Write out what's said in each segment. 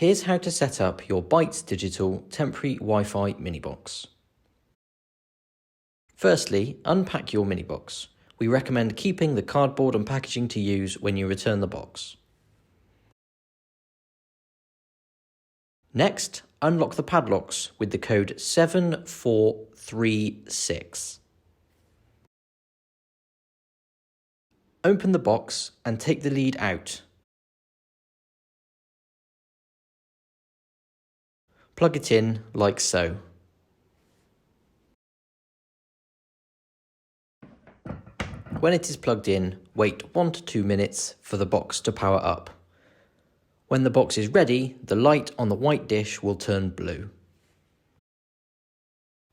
Here's how to set up your Bytes Digital temporary Wi-Fi Minibox. Firstly, unpack your Minibox. We recommend keeping the cardboard and packaging to use when you return the box. Next, unlock the padlocks with the code 7436. Open the box and take the lead out. Plug it in like so. When it is plugged in, wait 1 to 2 minutes for the box to power up. When the box is ready, the light on the white dish will turn blue.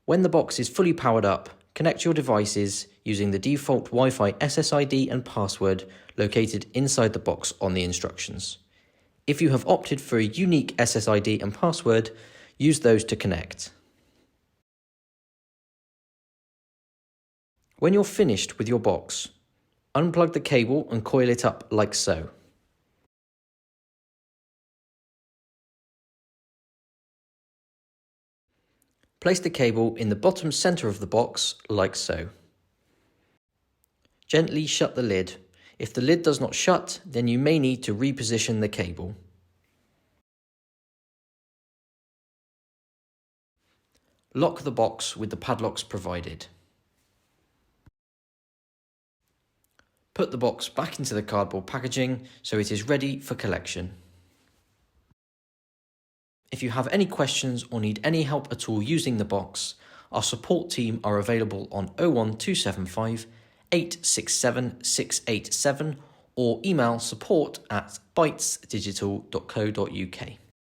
When the box is fully powered up, connect your devices using the default Wi-Fi SSID and password located inside the box on the instructions. If you have opted for a unique SSID and password, use those to connect. When you're finished with your box, unplug the cable and coil it up like so. Place the cable in the bottom centre of the box like so. Gently shut the lid. If the lid does not shut, then you may need to reposition the cable. Lock the box with the padlocks provided. Put the box back into the cardboard packaging so it is ready for collection. If you have any questions or need any help at all using the box, our support team are available on 01275 867 687 or email support@bytesdigital.co.uk.